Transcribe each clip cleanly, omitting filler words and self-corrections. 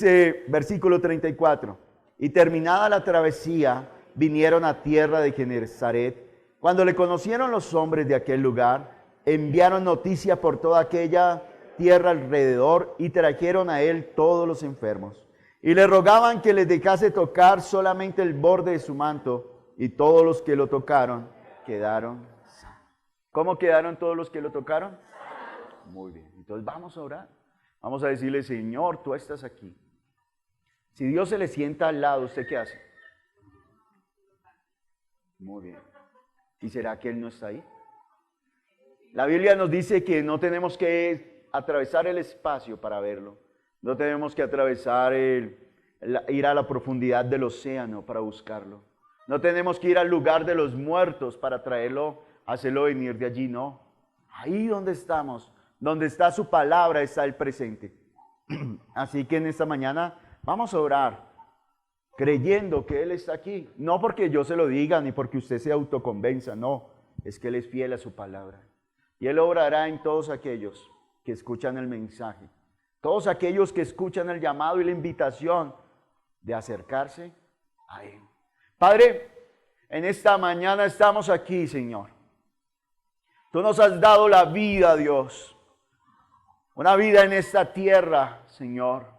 Dice versículo 34, y terminada la travesía, vinieron a tierra de Genesaret. Cuando le conocieron los hombres de aquel lugar, enviaron noticia por toda aquella tierra alrededor y trajeron a él todos los enfermos. Y le rogaban que les dejase tocar solamente el borde de su manto, y todos los que lo tocaron quedaron sanos. ¿Cómo quedaron todos los que lo tocaron? Muy bien, entonces vamos a orar. Vamos a decirle, Señor, tú estás aquí. Si Dios se le sienta al lado, ¿usted qué hace? Muy bien. ¿Y será que Él no está ahí? La Biblia nos dice que no tenemos que atravesar el espacio para verlo. No tenemos que atravesar ir a la profundidad del océano para buscarlo. No tenemos que ir al lugar de los muertos para traerlo, hacerlo venir de allí, no. Ahí donde estamos, donde está su palabra, está el presente. Así que en esta mañana vamos a orar, creyendo que Él está aquí. No porque yo se lo diga, ni porque usted se autoconvenza, no. Es que Él es fiel a su palabra. Y Él obrará en todos aquellos que escuchan el mensaje. Todos aquellos que escuchan el llamado y la invitación de acercarse a Él. Padre, en esta mañana estamos aquí, Señor. Tú nos has dado la vida, Dios. Una vida en esta tierra, Señor.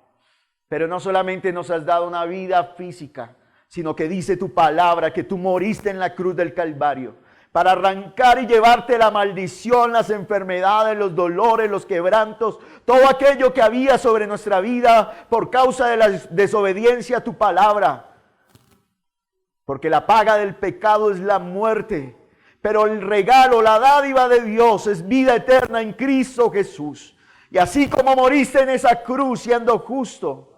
Pero no solamente nos has dado una vida física, sino que dice tu palabra que tú moriste en la cruz del Calvario para arrancar y llevarte la maldición, las enfermedades, los dolores, los quebrantos, todo aquello que había sobre nuestra vida por causa de la desobediencia a tu palabra. Porque la paga del pecado es la muerte, pero el regalo, la dádiva de Dios es vida eterna en Cristo Jesús. Y así como moriste en esa cruz siendo justo,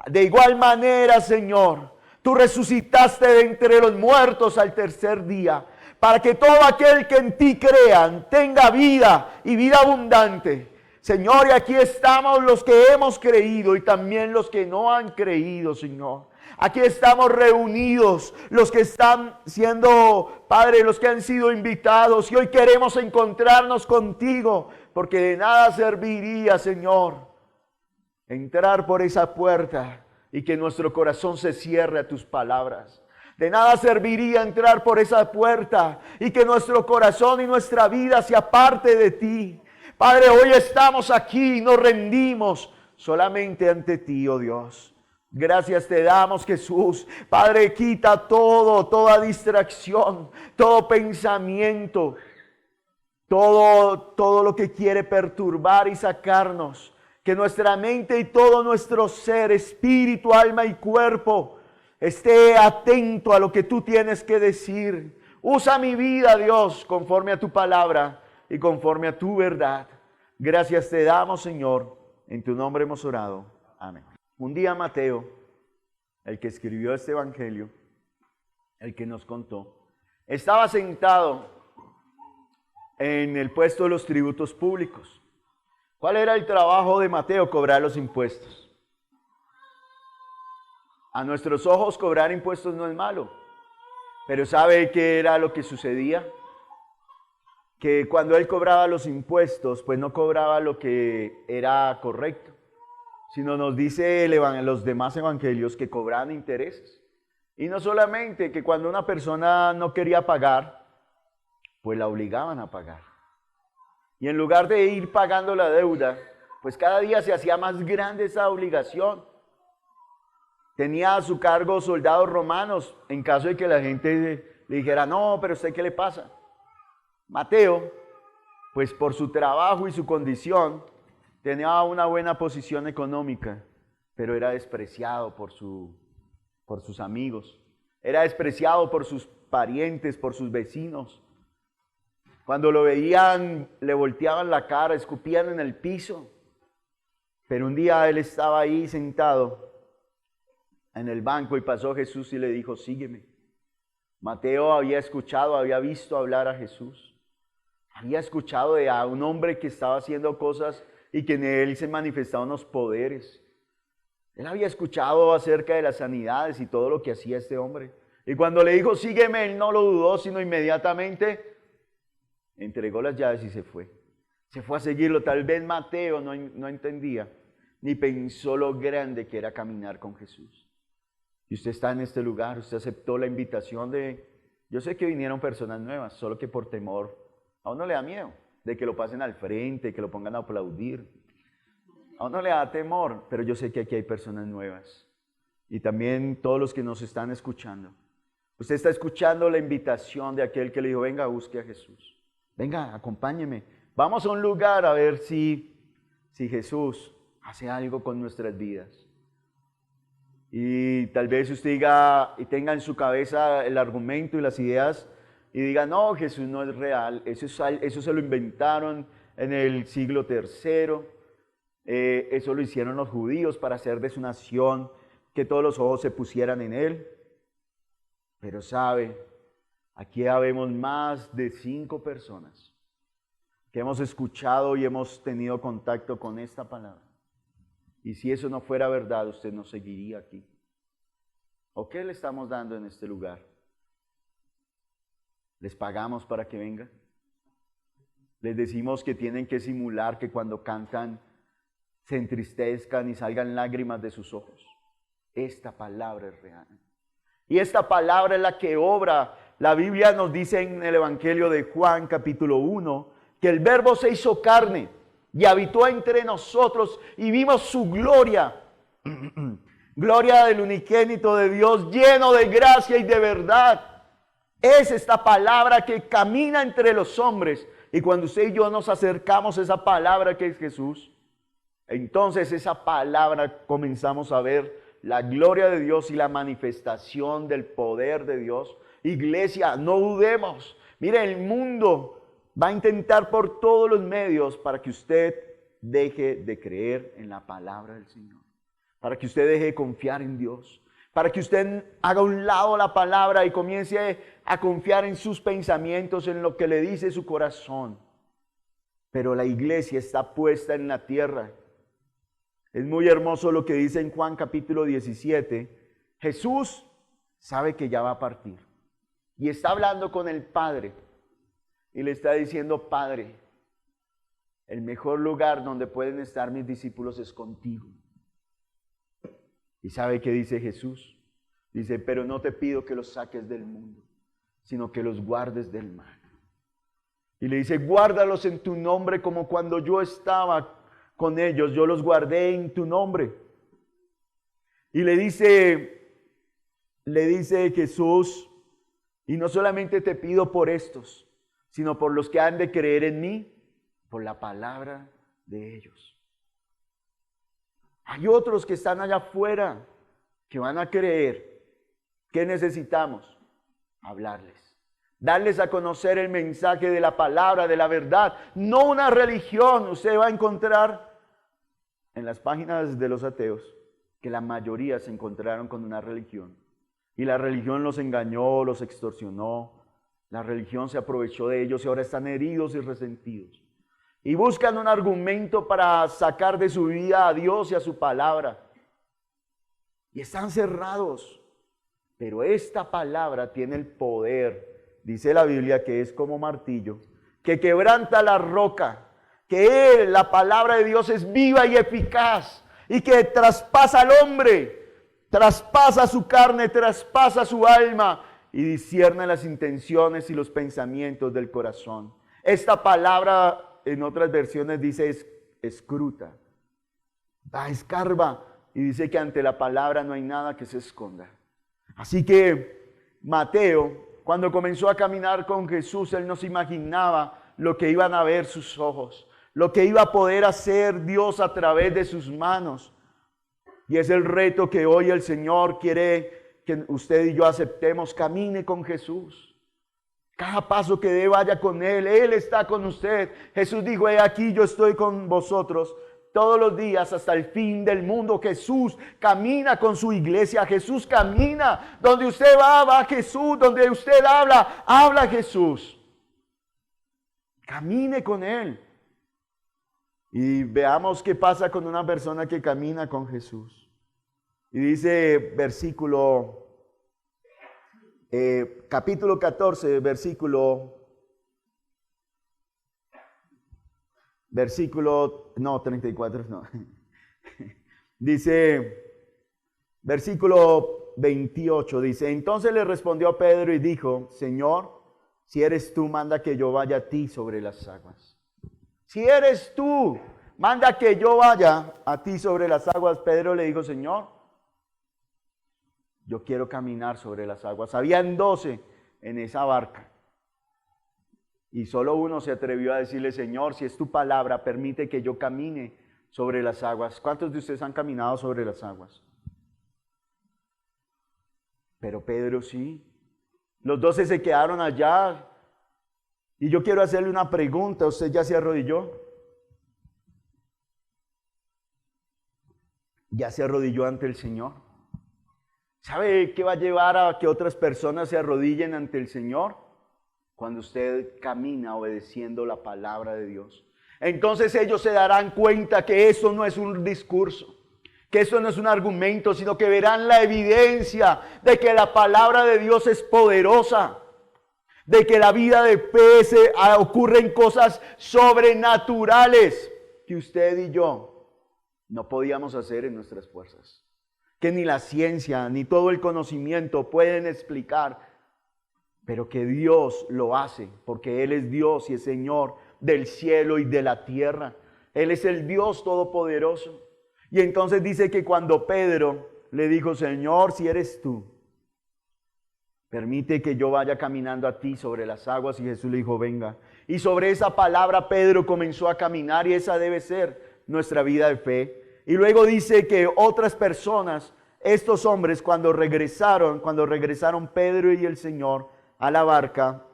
de igual manera, Señor, tú resucitaste de entre los muertos al tercer día, para que todo aquel que en ti crean tenga vida y vida abundante. Señor, y aquí estamos los que hemos creído y también los que no han creído, Señor. Aquí estamos reunidos, los que están siendo, Padre, los que han sido invitados, y hoy queremos encontrarnos contigo, porque de nada serviría, Señor, entrar por esa puerta y que nuestro corazón se cierre a tus palabras. De nada serviría entrar por esa puerta y que nuestro corazón y nuestra vida se aparte de ti. Padre, hoy estamos aquí y nos rendimos solamente ante ti, oh Dios. Gracias te damos, Jesús. Padre, quita toda distracción, todo pensamiento, todo lo que quiere perturbar y sacarnos. Que nuestra mente y todo nuestro ser, espíritu, alma y cuerpo, esté atento a lo que tú tienes que decir. Usa mi vida, Dios, conforme a tu palabra y conforme a tu verdad. Gracias te damos, Señor. En tu nombre hemos orado. Amén. Un día Mateo, el que escribió este evangelio, el que nos contó, estaba sentado en el puesto de los tributos públicos. ¿Cuál era el trabajo de Mateo? Cobrar los impuestos. A nuestros ojos cobrar impuestos no es malo, pero ¿sabe qué era lo que sucedía? Que cuando él cobraba los impuestos, pues no cobraba lo que era correcto, sino nos dice los demás evangelios que cobraban intereses. Y no solamente que cuando una persona no quería pagar, pues la obligaban a pagar. Y en lugar de ir pagando la deuda, pues cada día se hacía más grande esa obligación. Tenía a su cargo soldados romanos en caso de que la gente le dijera, no, pero ¿usted qué le pasa? Mateo, pues por su trabajo y su condición, tenía una buena posición económica, pero era despreciado por sus amigos. Era despreciado por sus parientes, por sus vecinos. Cuando lo veían, le volteaban la cara, escupían en el piso. Pero un día él estaba ahí sentado en el banco y pasó Jesús y le dijo, sígueme. Mateo había escuchado, había visto hablar a Jesús. Había escuchado a un hombre que estaba haciendo cosas y que en él se manifestaban los poderes. Él había escuchado acerca de las sanidades y todo lo que hacía este hombre. Y cuando le dijo, sígueme, él no lo dudó, sino inmediatamente entregó las llaves y se fue. Se fue a seguirlo. Tal vez Mateo no entendía ni pensó lo grande que era caminar con Jesús. Y usted está en este lugar, usted aceptó la invitación de... Yo sé que vinieron personas nuevas, solo que por temor, a uno le da miedo de que lo pasen al frente, que lo pongan a aplaudir. A uno le da temor, pero yo sé que aquí hay personas nuevas. Y también todos los que nos están escuchando. Usted está escuchando la invitación de aquel que le dijo, venga, busque a Jesús. Venga, acompáñeme. Vamos a un lugar a ver si Jesús hace algo con nuestras vidas. Y tal vez usted diga y tenga en su cabeza el argumento y las ideas y diga, no, Jesús no es real. Eso se lo inventaron en el siglo III. Eso lo hicieron los judíos para hacer de su nación que todos los ojos se pusieran en él. Pero sabe, aquí habemos más de 5 personas que hemos escuchado y hemos tenido contacto con esta palabra. Y si eso no fuera verdad, usted no seguiría aquí. ¿O qué le estamos dando en este lugar? ¿Les pagamos para que vengan? ¿Les decimos que tienen que simular que cuando cantan se entristezcan y salgan lágrimas de sus ojos? Esta palabra es real. Y esta palabra es la que obra. La Biblia nos dice en el Evangelio de Juan, capítulo 1, que el Verbo se hizo carne y habitó entre nosotros y vimos su gloria. Gloria del unigénito de Dios, lleno de gracia y de verdad. Es esta palabra que camina entre los hombres. Y cuando usted y yo nos acercamos a esa palabra que es Jesús, entonces esa palabra comenzamos a ver la gloria de Dios y la manifestación del poder de Dios. Iglesia, no dudemos. Mire, el mundo va a intentar por todos los medios para que usted deje de creer en la palabra del Señor. Para que usted deje de confiar en Dios. Para que usted haga a un lado la palabra y comience a confiar en sus pensamientos, en lo que le dice su corazón. Pero la iglesia está puesta en la tierra. Es muy hermoso lo que dice en Juan capítulo 17. Jesús sabe que ya va a partir. Y está hablando con el Padre. Y le está diciendo, Padre, el mejor lugar donde pueden estar mis discípulos es contigo. ¿Y sabe qué dice Jesús? Dice, pero no te pido que los saques del mundo, sino que los guardes del mal. Y le dice, guárdalos en tu nombre como cuando yo estaba con ellos, yo los guardé en tu nombre. Y le dice Jesús, y no solamente te pido por estos, sino por los que han de creer en mí, por la palabra de ellos. Hay otros que están allá afuera, que van a creer. ¿Qué necesitamos? Hablarles. Darles a conocer el mensaje de la palabra, de la verdad. No una religión. Usted va a encontrar en las páginas de los ateos que la mayoría se encontraron con una religión. Y la religión los engañó, los extorsionó. La religión se aprovechó de ellos y ahora están heridos y resentidos. Y buscan un argumento para sacar de su vida a Dios y a su palabra. Y están cerrados. Pero esta palabra tiene el poder, dice la Biblia, que es como martillo, que quebranta la roca, que la palabra de Dios es viva y eficaz, y que traspasa al hombre, traspasa su carne, traspasa su alma, y discierne las intenciones y los pensamientos del corazón. Esta palabra, en otras versiones dice escruta, escarba, y dice que ante la palabra no hay nada que se esconda. Así que Mateo, cuando comenzó a caminar con Jesús, él no se imaginaba lo que iban a ver sus ojos, lo que iba a poder hacer Dios a través de sus manos. Y es el reto que hoy el Señor quiere que usted y yo aceptemos. Camine con Jesús. Cada paso que dé, vaya con Él. Él está con usted. Jesús dijo, he aquí yo estoy con vosotros todos los días hasta el fin del mundo. Jesús camina con su iglesia. Jesús camina. Donde usted va Jesús. Donde usted habla Jesús. Camine con Él. Y veamos qué pasa con una persona que camina con Jesús. Y dice capítulo 14, versículo 34, no. Dice, versículo 28, dice, entonces le respondió a Pedro y dijo, Señor, si eres tú, manda que yo vaya a ti sobre las aguas. Si eres tú, manda que yo vaya a ti sobre las aguas. Pedro le dijo, Señor, yo quiero caminar sobre las aguas. Habían 12 en esa barca. Y solo uno se atrevió a decirle, Señor, si es tu palabra, permite que yo camine sobre las aguas. ¿Cuántos de ustedes han caminado sobre las aguas? Pero Pedro sí. Los 12 se quedaron allá. Y yo quiero hacerle una pregunta. ¿Usted ya se arrodilló? ¿Ya se arrodilló ante el Señor? ¿Sabe qué va a llevar a que otras personas se arrodillen ante el Señor? Cuando usted camina obedeciendo la palabra de Dios. Entonces ellos se darán cuenta que eso no es un discurso, que eso no es un argumento, sino que verán la evidencia de que la palabra de Dios es poderosa, de que la vida de fe ocurren cosas sobrenaturales que usted y yo no podíamos hacer en nuestras fuerzas, que ni la ciencia ni todo el conocimiento pueden explicar, pero que Dios lo hace, porque Él es Dios y es Señor del cielo y de la tierra. Él es el Dios todopoderoso. Y entonces dice que cuando Pedro le dijo, Señor, si eres tú, permite que yo vaya caminando a ti sobre las aguas. Y Jesús le dijo, venga. Y sobre esa palabra Pedro comenzó a caminar, y esa debe ser nuestra vida de fe. Y luego dice que otras personas, estos hombres, cuando regresaron Pedro y el Señor a la barca,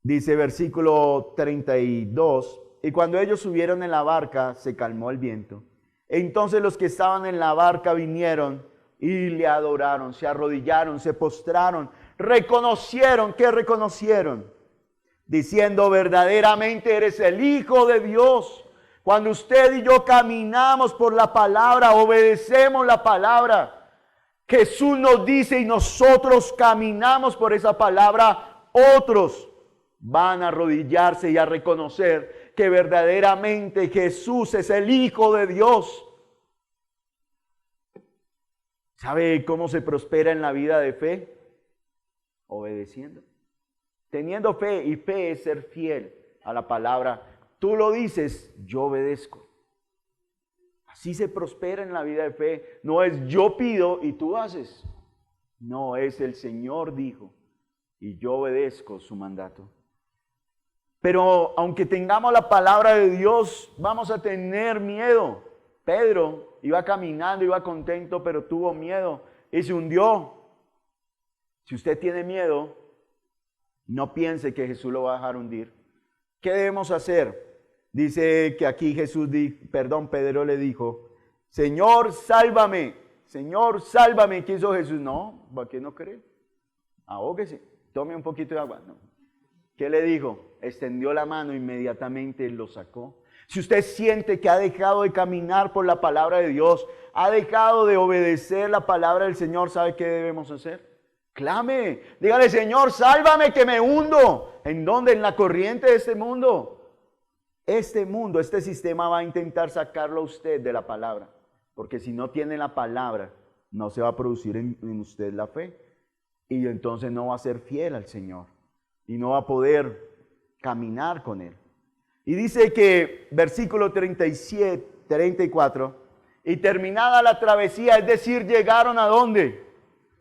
dice versículo 32, y cuando ellos subieron en la barca, se calmó el viento. Entonces los que estaban en la barca vinieron y le adoraron, se arrodillaron, se postraron, reconocieron, ¿qué reconocieron? Diciendo, verdaderamente eres el Hijo de Dios. Cuando usted y yo caminamos por la palabra, obedecemos la palabra, Jesús nos dice y nosotros caminamos por esa palabra, otros van a arrodillarse y a reconocer que verdaderamente Jesús es el Hijo de Dios. ¿Sabe cómo se prospera en la vida de fe? Obedeciendo. Teniendo fe, y fe es ser fiel a la palabra. Tú lo dices, yo obedezco. Así se prospera en la vida de fe. No es yo pido y tú haces. No, es el Señor dijo y yo obedezco su mandato. Pero aunque tengamos la palabra de Dios, vamos a tener miedo. Pedro iba caminando, iba contento, pero tuvo miedo y se hundió. Si usted tiene miedo, no piense que Jesús lo va a dejar hundir. ¿Qué debemos hacer? Dice que aquí Pedro le dijo, Señor, sálvame. Señor, sálvame. ¿Qué hizo Jesús? No, ¿para qué no cree? Ahóguese, tome un poquito de agua. No. ¿Qué le dijo? Extendió la mano, inmediatamente lo sacó. Si usted siente que ha dejado de caminar por la palabra de Dios, ha dejado de obedecer la palabra del Señor, ¿sabe qué debemos hacer? Clame, dígale, Señor, sálvame que me hundo. ¿En dónde? En la corriente de este mundo. Este sistema va a intentar sacarlo a usted de la palabra. Porque si no tiene la palabra, no se va a producir en usted la fe. Y entonces no va a ser fiel al Señor. Y no va a poder caminar con Él. Y dice que, versículo 34, y terminada la travesía, es decir, llegaron ¿a dónde?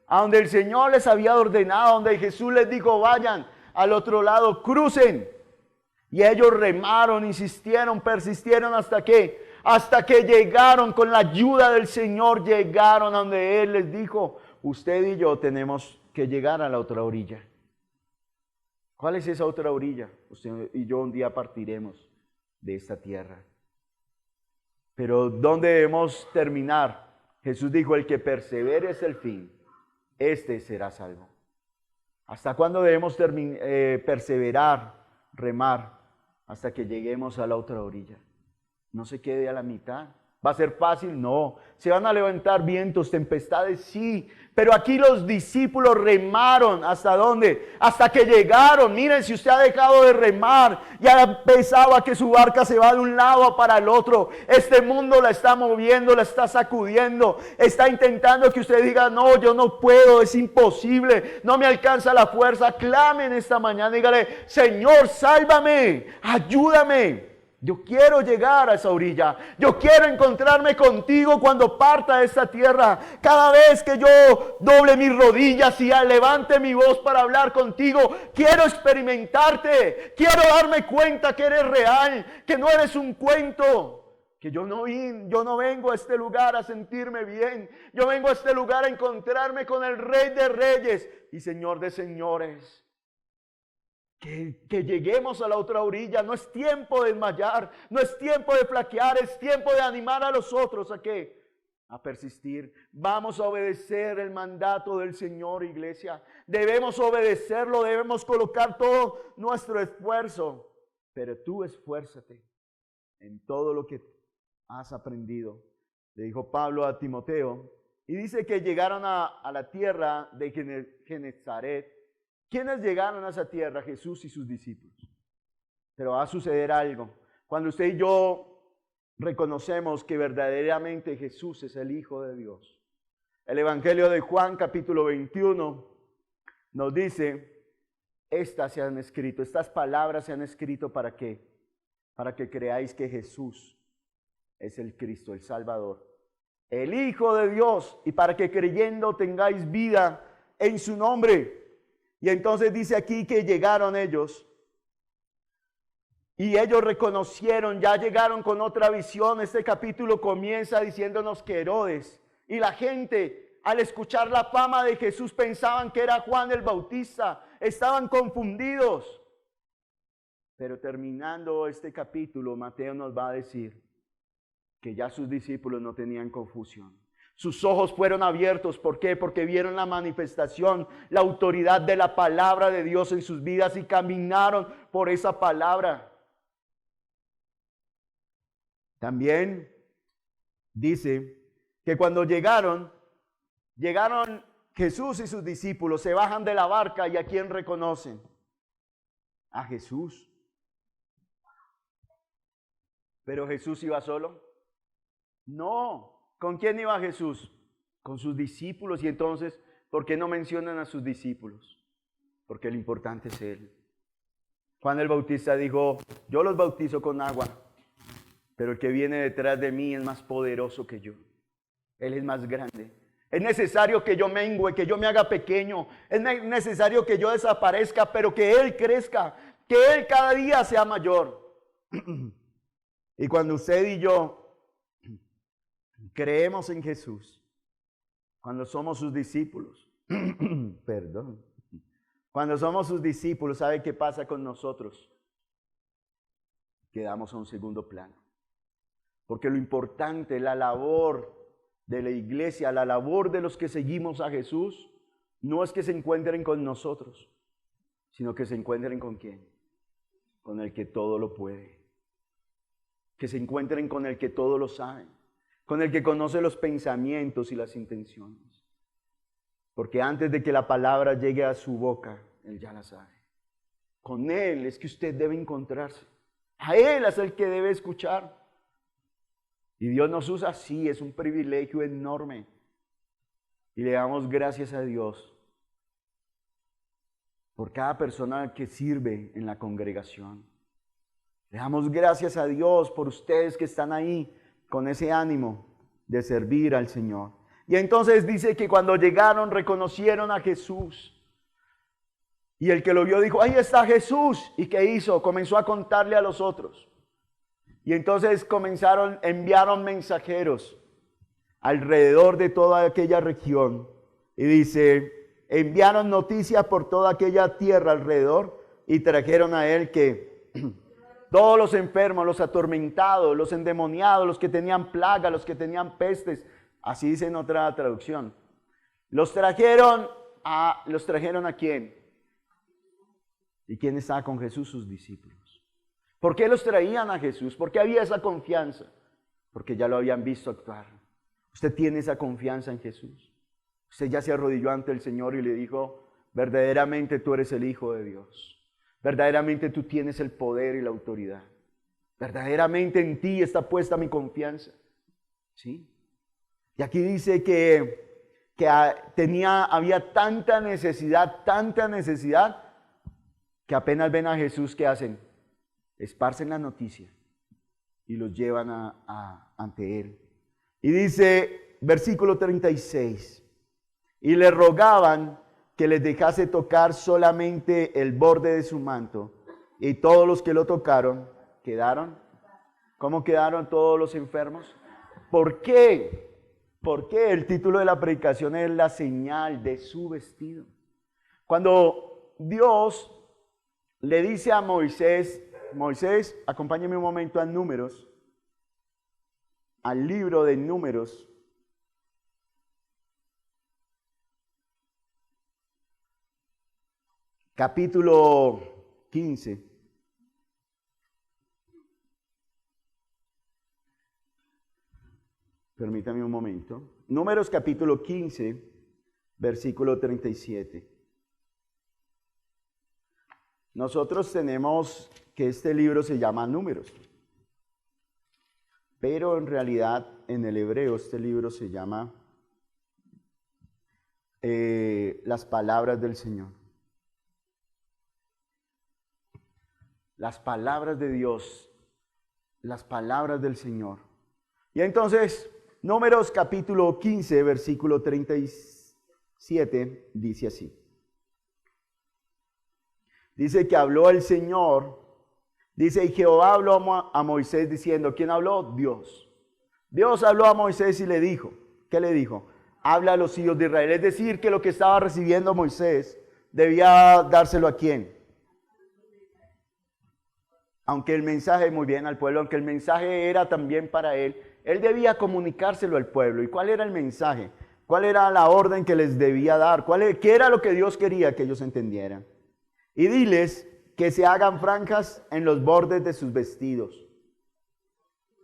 A donde el Señor les había ordenado, donde Jesús les dijo, vayan al otro lado, crucen. Y ellos remaron, insistieron, persistieron hasta que llegaron con la ayuda del Señor, llegaron a donde Él les dijo, usted y yo tenemos que llegar a la otra orilla. ¿Cuál es esa otra orilla? Usted y yo un día partiremos de esta tierra. Pero ¿dónde debemos terminar? Jesús dijo, el que persevere es el fin, este será salvo. ¿Hasta cuándo debemos perseverar, remar? Hasta que lleguemos a la otra orilla. No se quede a la mitad. ¿Va a ser fácil? No. ¿Se van a levantar vientos, tempestades? Sí. Pero aquí los discípulos remaron. ¿Hasta dónde? Hasta que llegaron. Miren, si usted ha dejado de remar, ya pensaba que su barca se va de un lado para el otro. Este mundo la está moviendo, la está sacudiendo. Está intentando que usted diga, no, yo no puedo, es imposible. No me alcanza la fuerza. Clamen esta mañana, dígale, Señor, sálvame, ayúdame. Yo quiero llegar a esa orilla. Yo quiero encontrarme contigo cuando parta de esta tierra. Cada vez que yo doble mis rodillas y levante mi voz para hablar contigo, quiero experimentarte. Quiero darme cuenta que eres real, que no eres un cuento. Que yo no vengo a este lugar a sentirme bien. Yo vengo a este lugar a encontrarme con el Rey de Reyes y Señor de Señores. Que lleguemos a la otra orilla. No es tiempo de desmayar, no es tiempo de flaquear, es tiempo de animar a los otros a ¿qué? A persistir. Vamos a obedecer el mandato del Señor, iglesia. Debemos obedecerlo, debemos colocar todo nuestro esfuerzo. Pero tú esfuérzate en todo lo que has aprendido. Le dijo Pablo a Timoteo. Y dice que llegaron a la tierra de Genezaret. ¿Quiénes llegaron a esa tierra? Jesús y sus discípulos. Pero va a suceder algo. Cuando usted y yo reconocemos que verdaderamente Jesús es el Hijo de Dios. El Evangelio de Juan, capítulo 21, nos dice, estas palabras se han escrito ¿para qué? Para que creáis que Jesús es el Cristo, el Salvador, el Hijo de Dios, y para que creyendo tengáis vida en su nombre. Y entonces dice aquí que llegaron ellos y ellos reconocieron, ya llegaron con otra visión. Este capítulo comienza diciéndonos que Herodes y la gente al escuchar la fama de Jesús pensaban que era Juan el Bautista, estaban confundidos. Pero terminando este capítulo, Mateo nos va a decir que ya sus discípulos no tenían confusión. Sus ojos fueron abiertos. ¿Por qué? Porque vieron la manifestación, la autoridad de la palabra de Dios en sus vidas y caminaron por esa palabra. También dice que cuando llegaron Jesús y sus discípulos, se bajan de la barca y ¿a quién reconocen? A Jesús. ¿Pero Jesús iba solo? No. ¿Con quién iba Jesús? Con sus discípulos. Y entonces, ¿por qué no mencionan a sus discípulos? Porque lo importante es Él. Juan el Bautista dijo, yo los bautizo con agua, pero el que viene detrás de mí es más poderoso que yo. Él es más grande. Es necesario que yo mengüe, que yo me haga pequeño. Es necesario que yo desaparezca, pero que Él crezca, que Él cada día sea mayor. Y cuando usted y yo creemos en Jesús, cuando somos sus discípulos, perdón, cuando somos sus discípulos, ¿sabe qué pasa con nosotros? Quedamos a un segundo plano. Porque lo importante, la labor de la iglesia, la labor de los que seguimos a Jesús, no es que se encuentren con nosotros, sino que se encuentren con ¿quién? Con el que todo lo puede. Que se encuentren con el que todo lo sabe. Con el que conoce los pensamientos y las intenciones. Porque antes de que la palabra llegue a su boca, Él ya la sabe. Con Él es que usted debe encontrarse. A Él es el que debe escuchar. Y Dios nos usa así, es un privilegio enorme. Y le damos gracias a Dios por cada persona que sirve en la congregación. Le damos gracias a Dios por ustedes que están ahí con ese ánimo de servir al Señor. Y entonces dice que cuando llegaron reconocieron a Jesús. Y el que lo vio dijo, ahí está Jesús. ¿Y qué hizo? Comenzó a contarle a los otros. Y entonces enviaron mensajeros alrededor de toda aquella región. Y dice, enviaron noticias por toda aquella tierra alrededor y trajeron a él que todos los enfermos, los atormentados, los endemoniados, los que tenían plaga, los que tenían pestes, así dice en otra traducción, los trajeron a ¿quién? ¿Y quién estaba con Jesús? Sus discípulos. ¿Por qué los traían a Jesús? ¿Por qué había esa confianza? porque ya lo habían visto actuar. Usted tiene esa confianza en Jesús. Usted ya se arrodilló ante el Señor y le dijo, verdaderamente tú eres el Hijo de Dios. Verdaderamente tú tienes el poder y la autoridad. Verdaderamente en ti está puesta mi confianza. ¿Sí? Y aquí dice que había tanta necesidad, que apenas ven a Jesús, ¿qué hacen? Esparcen la noticia y los llevan ante Él. Y dice, versículo 36, y le rogaban que les dejase tocar solamente el borde de su manto, y todos los que lo tocaron, quedaron. ¿Cómo quedaron todos los enfermos? ¿Por qué? Porque el título de la predicación es la señal de su vestido. Cuando Dios le dice a Moisés, Moisés, acompáñeme un momento a Números, al libro de Números, capítulo 15. Permítame un momento. Números capítulo 15, versículo 37. Nosotros tenemos que este libro se llama Números, pero en realidad en el hebreo este libro se llama Las Palabras del Señor. Las palabras de Dios, las palabras del Señor. Y entonces, Números capítulo 15, versículo 37, dice así. Dice que habló el Señor, dice, y Jehová habló a Moisés diciendo, ¿quién habló? Dios. Dios habló a Moisés y le dijo, ¿qué le dijo? Habla a los hijos de Israel. Es decir, que lo que estaba recibiendo Moisés debía dárselo a ¿quién? Aunque el mensaje, muy bien, al pueblo, aunque el mensaje era también para él debía comunicárselo al pueblo. ¿Y cuál era el mensaje? ¿Cuál era la orden que les debía dar? ¿Qué era lo que Dios quería que ellos entendieran? Y diles que se hagan franjas en los bordes de sus vestidos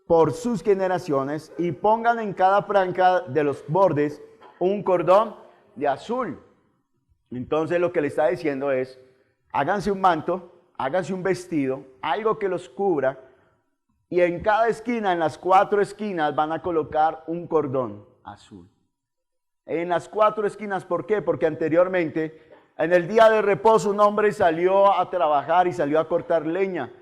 por sus generaciones y pongan en cada franja de los bordes un cordón de azul. Entonces lo que le está diciendo es, háganse un manto, háganse un vestido, algo que los cubra, y en cada esquina, en las 4 esquinas, van a colocar un cordón azul. En las 4 esquinas, ¿por qué? Porque anteriormente, en el día de reposo, un hombre salió a trabajar y salió a cortar leña,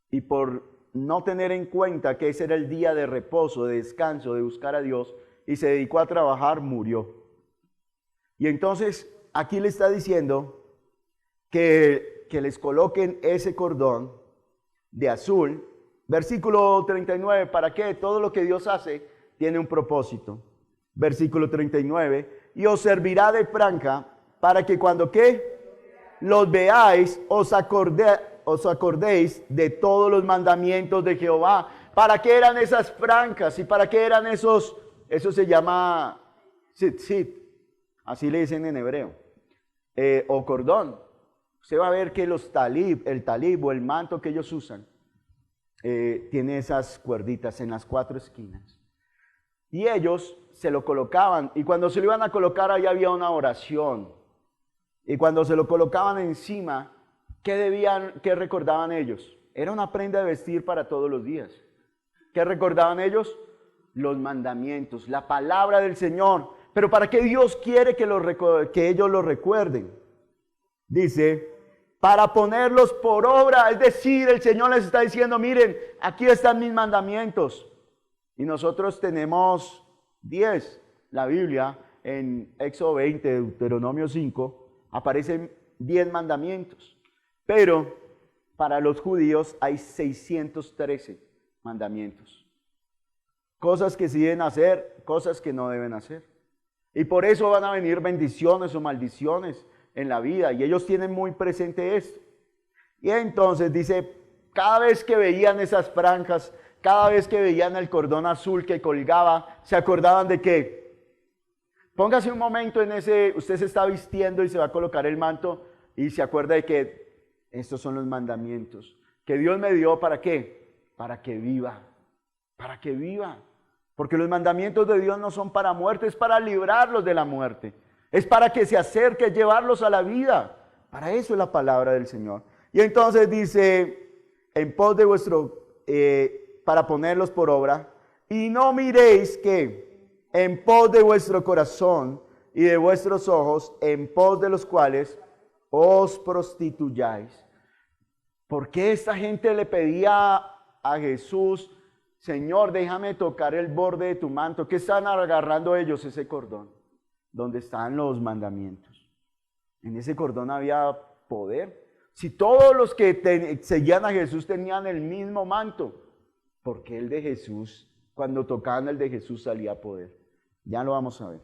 y por no tener en cuenta que ese era el día de reposo, de descanso, de buscar a Dios, y se dedicó a trabajar, murió. Y entonces, aquí le está diciendo que les coloquen ese cordón de azul. Versículo 39, ¿para qué? Todo lo que Dios hace tiene un propósito. Versículo 39, y os servirá de franja para que cuando ¿qué? Los veáis, os acordéis de todos los mandamientos de Jehová. ¿Para qué eran esas franjas? ¿Y para qué eran esos? Eso se llama tzitzit, así le dicen en hebreo, o cordón. Usted va a ver que el talib o el manto que ellos usan, tiene esas cuerditas en las 4 esquinas. Y ellos se lo colocaban, y cuando se lo iban a colocar, ahí había una oración. Y cuando se lo colocaban encima, ¿qué recordaban ellos? Era una prenda de vestir para todos los días. ¿Qué recordaban ellos? Los mandamientos, la palabra del Señor. Pero ¿para qué Dios quiere que ellos lo recuerden? Dice, para ponerlos por obra, es decir, el Señor les está diciendo, miren, aquí están mis mandamientos. Y nosotros tenemos 10, la Biblia, en Éxodo 20, Deuteronomio 5, aparecen 10 mandamientos. Pero para los judíos hay 613 mandamientos. Cosas que sí deben hacer, cosas que no deben hacer. Y por eso van a venir bendiciones o maldiciones en la vida, y ellos tienen muy presente esto. Y entonces dice, cada vez que veían esas franjas, cada vez que veían el cordón azul que colgaba, se acordaban de qué. Póngase un momento en ese, usted se está vistiendo y se va a colocar el manto y se acuerda de que estos son los mandamientos que Dios me dio, ¿para qué? Para que viva, para que viva. Porque los mandamientos de Dios no son para muerte, es para librarlos de la muerte. Es para que se acerque, llevarlos a la vida. Para eso es la palabra del Señor. Y entonces dice, en pos de para ponerlos por obra, y no miréis que en pos de vuestro corazón y de vuestros ojos, en pos de los cuales os prostituyáis. ¿Por qué esta gente le pedía a Jesús, Señor, déjame tocar el borde de tu manto? ¿Qué están agarrando ellos? Ese cordón, donde están los mandamientos. En ese cordón había poder. Si todos los que seguían a Jesús tenían el mismo manto, ¿por qué el de Jesús, cuando tocaban el de Jesús, salía poder? Ya lo vamos a ver.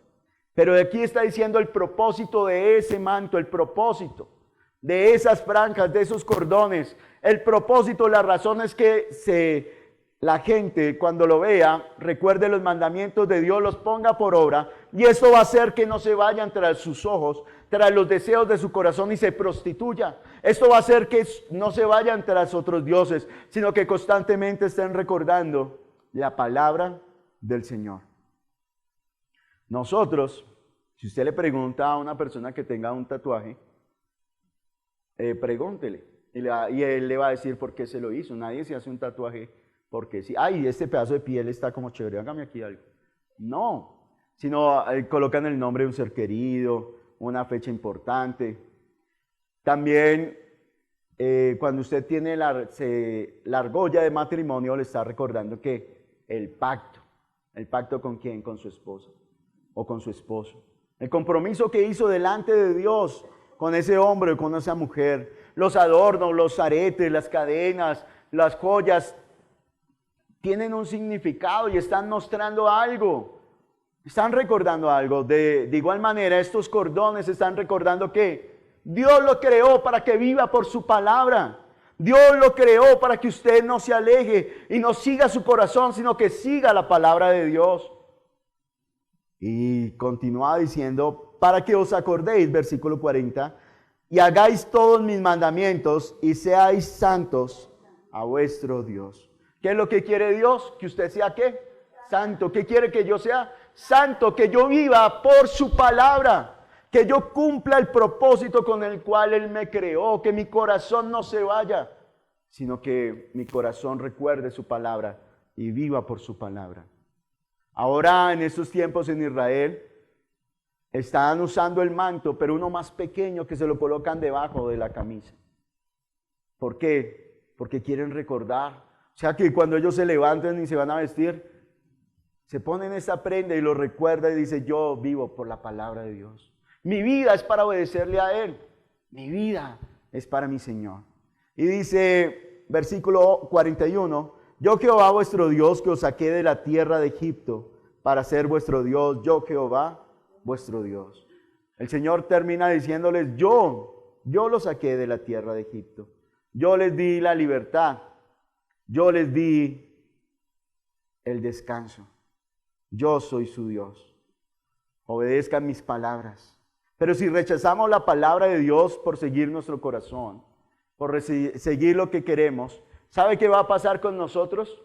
Pero de aquí está diciendo el propósito de ese manto, el propósito de esas franjas, de esos cordones. El propósito, la razón es que la gente cuando lo vea, recuerde los mandamientos de Dios, los ponga por obra, y esto va a hacer que no se vayan tras sus ojos, tras los deseos de su corazón y se prostituya. Esto va a hacer que no se vayan tras otros dioses, sino que constantemente estén recordando la palabra del Señor. Nosotros, si usted le pregunta a una persona que tenga un tatuaje, pregúntele, y él le va a decir por qué se lo hizo. Nadie se hace un tatuaje porque sí, ay, este pedazo de piel está como chévere, hágame aquí algo. No, sino colocan el nombre de un ser querido, una fecha importante. También cuando usted tiene la argolla de matrimonio, le está recordando que el pacto ¿con quién? Con su esposa o con su esposo. El compromiso que hizo delante de Dios con ese hombre o con esa mujer. Los adornos, los aretes, las cadenas, las joyas, tienen un significado y están mostrando algo. Están recordando algo. De igual manera, estos cordones están recordando que Dios lo creó para que viva por su palabra. Dios lo creó para que usted no se aleje y no siga su corazón, sino que siga la palabra de Dios. Y continúa diciendo, para que os acordéis, versículo 40, y hagáis todos mis mandamientos y seáis santos a vuestro Dios. ¿Qué es lo que quiere Dios? Que usted sea ¿qué? Santo. ¿Qué quiere que yo sea? Santo, que yo viva por su palabra, que yo cumpla el propósito con el cual Él me creó, que mi corazón no se vaya, sino que mi corazón recuerde su palabra y viva por su palabra. Ahora en estos tiempos en Israel están usando el manto, pero uno más pequeño que se lo colocan debajo de la camisa. ¿Por qué? Porque quieren recordar. O sea que cuando ellos se levantan y se van a vestir, se ponen esa prenda y lo recuerda y dice, yo vivo por la palabra de Dios. Mi vida es para obedecerle a Él. Mi vida es para mi Señor. Y dice, versículo 41, yo Jehová vuestro Dios que os saqué de la tierra de Egipto para ser vuestro Dios, yo Jehová vuestro Dios. El Señor termina diciéndoles, yo los saqué de la tierra de Egipto. Yo les di la libertad. Yo les di el descanso. Yo soy su Dios. Obedezcan mis palabras. Pero si rechazamos la palabra de Dios por seguir nuestro corazón, por seguir lo que queremos, ¿sabe qué va a pasar con nosotros?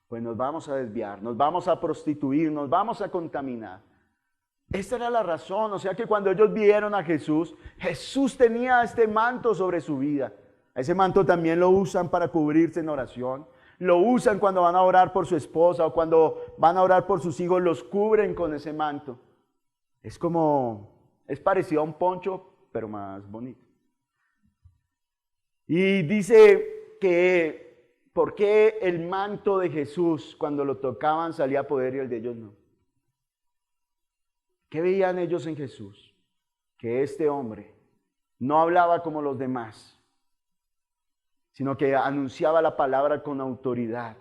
Pues nos vamos a desviar, nos vamos a prostituir, nos vamos a contaminar. Esta era la razón, o sea que cuando ellos vieron a Jesús, Jesús tenía este manto sobre su vida. Ese manto también lo usan para cubrirse en oración. Lo usan cuando van a orar por su esposa o cuando van a orar por sus hijos, los cubren con ese manto. Es parecido a un poncho, pero más bonito. Y dice que, ¿por qué el manto de Jesús, cuando lo tocaban, salía poder y el de ellos no? ¿Qué veían ellos en Jesús? Que este hombre no hablaba como los demás, sino que anunciaba la palabra con autoridad,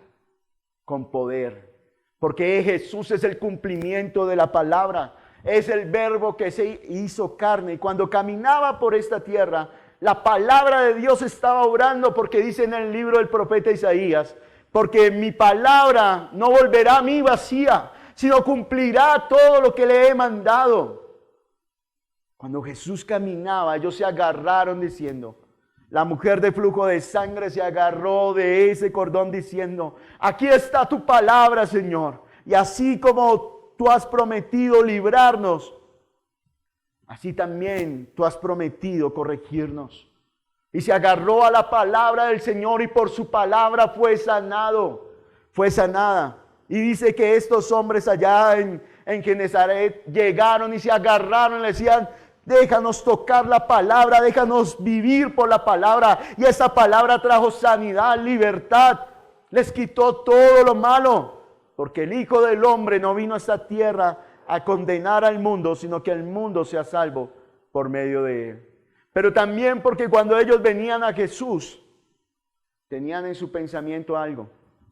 con poder. Porque Jesús es el cumplimiento de la palabra, es el verbo que se hizo carne. Y cuando caminaba por esta tierra, la palabra de Dios estaba obrando, porque dice en el libro del profeta Isaías, porque mi palabra no volverá a mí vacía, sino cumplirá todo lo que le he mandado. Cuando Jesús caminaba, ellos se agarraron diciendo, La mujer de flujo de sangre se agarró de ese cordón diciendo, aquí está tu palabra, Señor. Y así como tú has prometido librarnos, así también tú has prometido corregirnos. Y se agarró a la palabra del Señor y por su palabra fue sanado, fue sanada. Y dice que estos hombres allá en Genezaret llegaron y se agarraron y le decían, déjanos tocar la palabra, déjanos vivir por la palabra. Y esa palabra trajo sanidad, libertad, les quitó todo lo malo. Porque el Hijo del Hombre no vino a esta tierra a condenar al mundo, sino que el mundo sea salvo por medio de él. Pero también porque cuando ellos venían a Jesús, tenían en su pensamiento algo.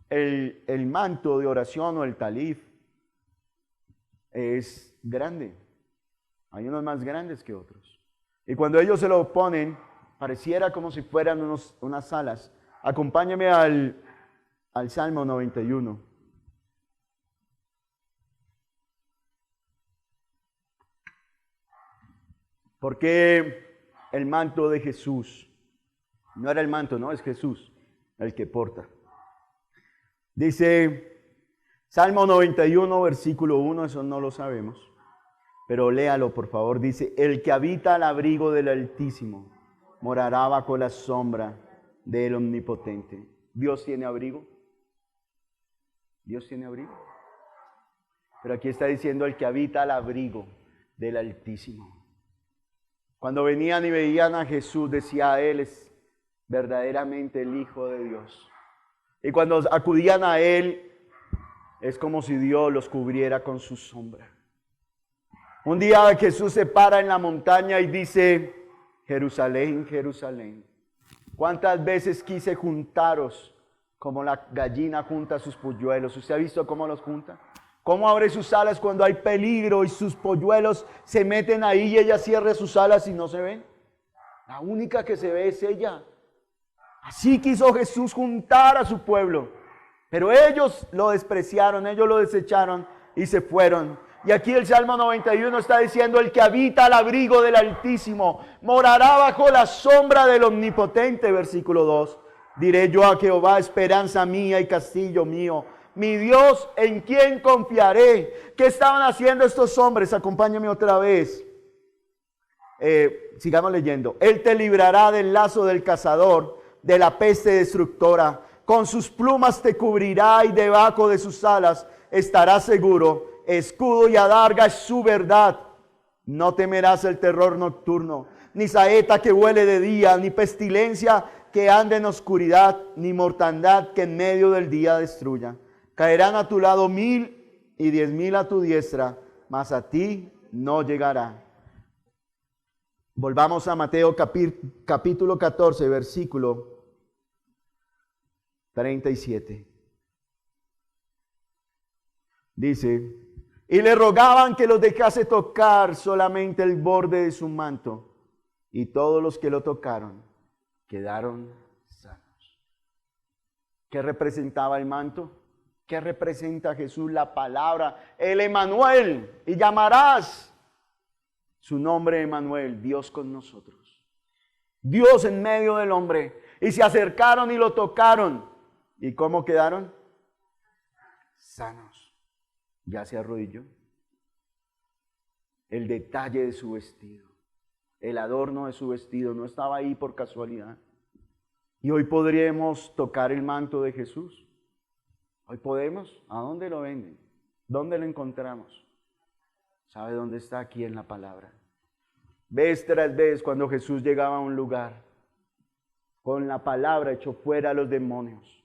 El manto de oración o el talif es grande. Hay unos más grandes que otros. Y cuando ellos se lo ponen, pareciera como si fueran unas alas. Acompáñame al Salmo 91. Porque el manto de Jesús, no era el manto, no, es Jesús el que porta. Dice Salmo 91, versículo 1, eso no lo sabemos, pero léalo por favor. Dice, el que habita al abrigo del Altísimo morará bajo la sombra del Omnipotente. ¿Dios tiene abrigo? ¿Dios tiene abrigo? Pero aquí está diciendo el que habita al abrigo del Altísimo. Cuando venían y veían a Jesús, decía, Él es verdaderamente el Hijo de Dios. Y cuando acudían a Él, es como si Dios los cubriera con su sombra. Un día Jesús se para en la montaña y dice, Jerusalén, Jerusalén, ¿cuántas veces quise juntaros como la gallina junta sus polluelos? ¿Usted ha visto cómo los junta? ¿Cómo abre sus alas cuando hay peligro y sus polluelos se meten ahí y ella cierra sus alas y no se ven? La única que se ve es ella. Así quiso Jesús juntar a su pueblo. Pero ellos lo despreciaron, ellos lo desecharon y se fueron. Y aquí el Salmo 91 está diciendo, el que habita al abrigo del Altísimo morará bajo la sombra del Omnipotente. Versículo 2. Diré yo a Jehová, esperanza mía y castillo mío, mi Dios, ¿en quién confiaré? ¿Qué estaban haciendo estos hombres? Acompáñame otra vez. Sigamos leyendo. Él te librará del lazo del cazador, de la peste destructora. Con sus plumas te cubrirá y debajo de sus alas estarás seguro. Escudo y adarga es su verdad. No temerás el terror nocturno, ni saeta que huele de día, ni pestilencia que ande en oscuridad, ni mortandad que en medio del día destruya. Caerán a tu lado 1000 y 10,000 a tu diestra, mas a ti no llegará. Volvamos a Mateo capítulo 14, versículo 37. Dice, y le rogaban que los dejase tocar solamente el borde de su manto, y todos los que lo tocaron quedaron sanos. ¿Qué representaba el manto? ¿Qué representa Jesús? La palabra, el Emmanuel, y llamarás su nombre Emmanuel, Dios con nosotros. Dios en medio del hombre. Y se acercaron y lo tocaron. ¿Y cómo quedaron? Sanos. Ya se arrodilló. El detalle de su vestido, el adorno de su vestido no estaba ahí por casualidad. Y hoy podríamos tocar el manto de Jesús. Hoy podemos. ¿A dónde lo venden? ¿Dónde lo encontramos? ¿Sabe dónde está? Aquí en la palabra. Vez tras vez cuando Jesús llegaba a un lugar, con la palabra echó fuera a los demonios.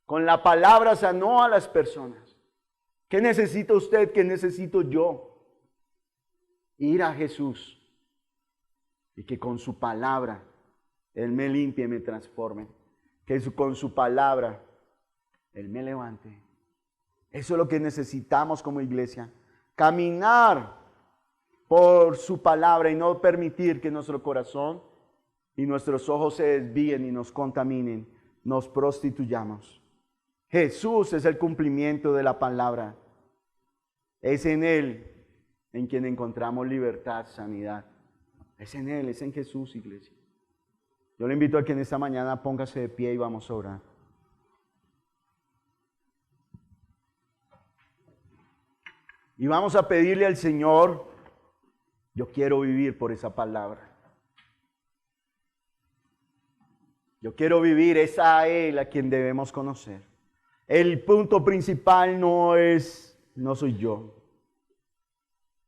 Con la palabra sanó a las personas. ¿Qué necesita usted? ¿Qué necesito yo? Ir a Jesús y que con su palabra Él me limpie y me transforme. Que con su palabra Él me levante. Eso es lo que necesitamos como iglesia. Caminar por su palabra y no permitir que nuestro corazón y nuestros ojos se desvíen y nos contaminen, nos prostituyamos. Jesús es el cumplimiento de la palabra. Es en Él en quien encontramos libertad, sanidad. Es en Él, es en Jesús, iglesia. Yo le invito a que en esta mañana póngase de pie y vamos a orar. Y vamos a pedirle al Señor, yo quiero vivir por esa palabra. Yo quiero vivir, es a Él a quien debemos conocer. El punto principal no soy yo.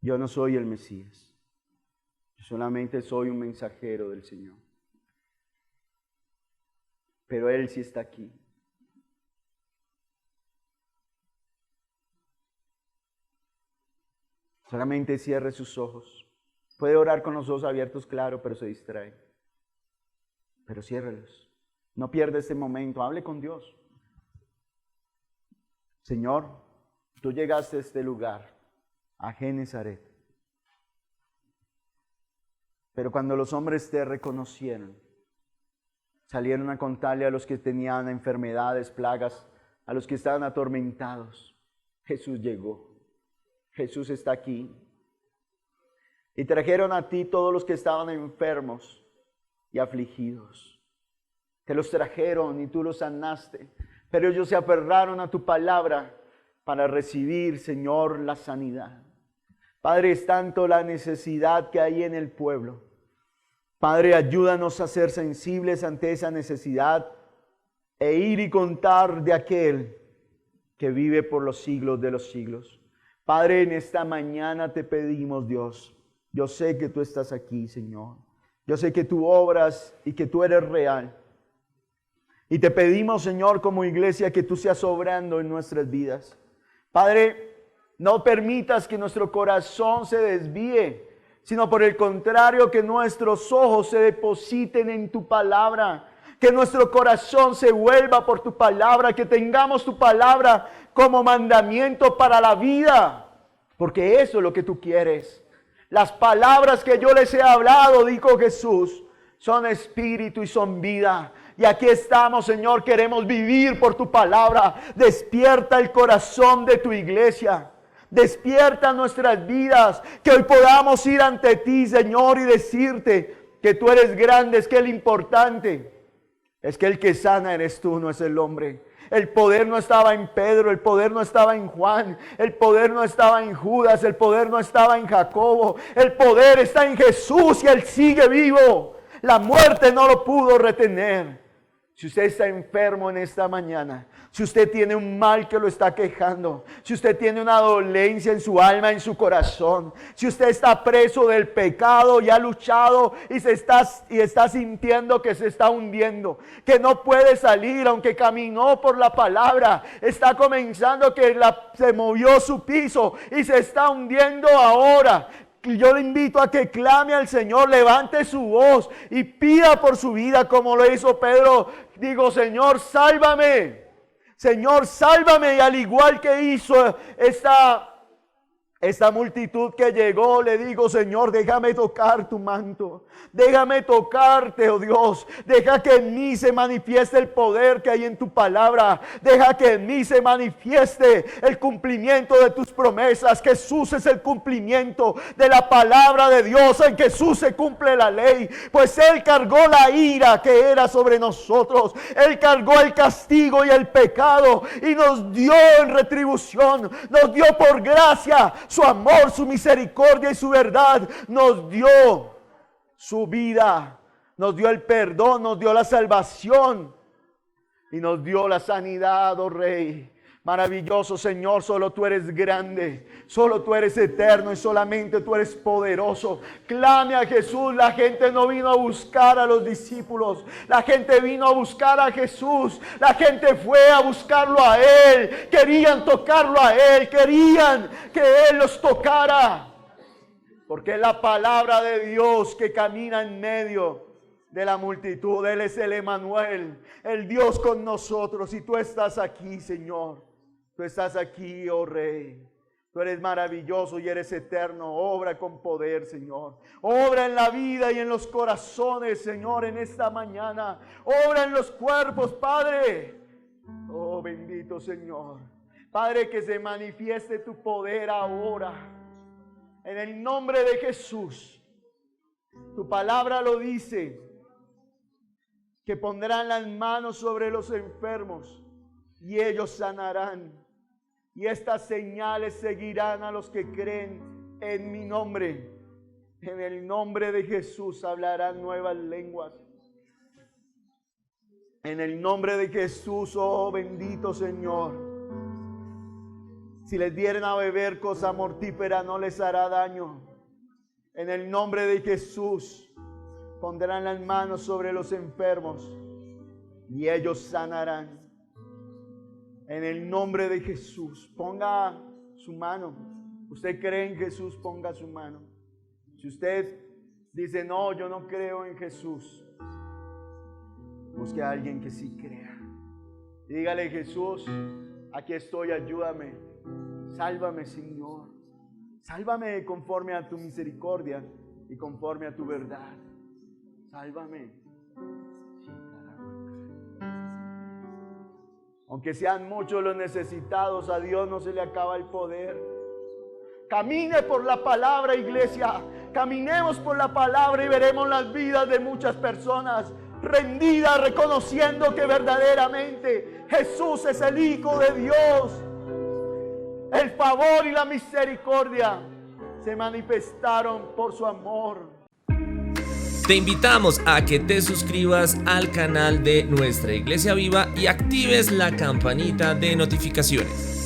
Yo no soy el Mesías. Yo solamente soy un mensajero del Señor. Pero Él sí está aquí. Solamente cierre sus ojos. Puede orar con los ojos abiertos, claro, pero se distrae. Pero ciérrelos. No pierda este momento. Hable con Dios. Señor, tú llegaste a este lugar, a Genezaret. Pero cuando los hombres te reconocieron, salieron a contarle a los que tenían enfermedades, plagas, a los que estaban atormentados. Jesús llegó. Jesús está aquí. Y trajeron a ti todos los que estaban enfermos y afligidos. Te los trajeron y tú los sanaste. Pero ellos se aferraron a tu palabra para recibir, Señor, la sanidad. Padre, es tanto la necesidad que hay en el pueblo. Padre, ayúdanos a ser sensibles ante esa necesidad e ir y contar de aquel que vive por los siglos de los siglos. Padre, en esta mañana te pedimos, Dios, yo sé que tú estás aquí, Señor. Yo sé que tú obras y que tú eres real. Y te pedimos, Señor, como iglesia, que tú seas obrando en nuestras vidas. Padre, no permitas que nuestro corazón se desvíe, sino por el contrario, que nuestros ojos se depositen en tu palabra. Que nuestro corazón se vuelva por tu palabra, que tengamos tu palabra como mandamiento para la vida, porque eso es lo que tú quieres. Las palabras que yo les he hablado, dijo Jesús, son espíritu y son vida. Y aquí estamos, Señor, queremos vivir por tu palabra. Despierta el corazón de tu iglesia. Despierta nuestras vidas, que hoy podamos ir ante ti, Señor, y decirte que tú eres grande, es que el importante es que el que sana eres tú, no es el hombre. El poder no estaba en Pedro, el poder no estaba en Juan, el poder no estaba en Judas, el poder no estaba en Jacobo. El poder está en Jesús y Él sigue vivo. La muerte no lo pudo retener. Si usted está enfermo en esta mañana, si usted tiene un mal que lo está quejando, si usted tiene una dolencia en su alma, en su corazón, si usted está preso del pecado y ha luchado y está sintiendo que se está hundiendo, que no puede salir aunque caminó por la palabra, está comenzando que se movió su piso y se está hundiendo ahora. Yo le invito a que clame al Señor, levante su voz y pida por su vida como lo hizo Pedro. Digo, Señor, sálvame. Señor, sálvame. Y al igual que hizo esta multitud que llegó, le digo, Señor, déjame tocar tu manto. Déjame tocarte, oh Dios. Deja que en mí se manifieste el poder que hay en tu palabra. Deja que en mí se manifieste el cumplimiento de tus promesas. Jesús es el cumplimiento de la palabra de Dios. En Jesús se cumple la ley. Pues Él cargó la ira que era sobre nosotros. Él cargó el castigo y el pecado. Y nos dio en retribución. Nos dio por gracia su amor, su misericordia y su verdad. Nos dio su vida, nos dio el perdón, nos dio la salvación y nos dio la sanidad, oh Rey. Maravilloso Señor, solo tú eres grande, solo tú eres eterno y solamente tú eres poderoso. Clame a Jesús. La gente no vino a buscar a los discípulos, la gente vino a buscar a Jesús. La gente fue a buscarlo a Él, querían tocarlo a Él, querían que Él los tocara. Porque es la palabra de Dios que camina en medio de la multitud. Él es el Emmanuel, el Dios con nosotros. Y tú estás aquí, Señor. Tú estás aquí, oh Rey. Tú eres maravilloso y eres eterno. Obra con poder, Señor. Obra en la vida y en los corazones, Señor, en esta mañana. Obra en los cuerpos, Padre. Oh, bendito Señor. Padre, que se manifieste tu poder ahora. En el nombre de Jesús. Tu palabra lo dice. que pondrán las manos sobre los enfermos y ellos sanarán. Y estas señales seguirán a los que creen en mi nombre. En el nombre de Jesús hablarán nuevas lenguas. En el nombre de Jesús, oh bendito Señor. Si les dieren a beber cosa mortífera, no les hará daño. En el nombre de Jesús pondrán las manos sobre los enfermos y ellos sanarán. En el nombre de Jesús, ponga su mano. ¿Usted cree en Jesús? Ponga su mano. Si usted dice, no, yo no creo en Jesús, busque a alguien que sí crea. Dígale, Jesús, aquí estoy, ayúdame. Sálvame, Señor. Sálvame conforme a tu misericordia y conforme a tu verdad. Sálvame. Aunque sean muchos los necesitados, a Dios no se le acaba el poder. Camine por la palabra, iglesia. Caminemos por la palabra y veremos las vidas de muchas personas rendidas, reconociendo que verdaderamente Jesús es el Hijo de Dios. El favor y la misericordia se manifestaron por su amor. Te invitamos a que te suscribas al canal de Nuestra Iglesia Viva y actives la campanita de notificaciones.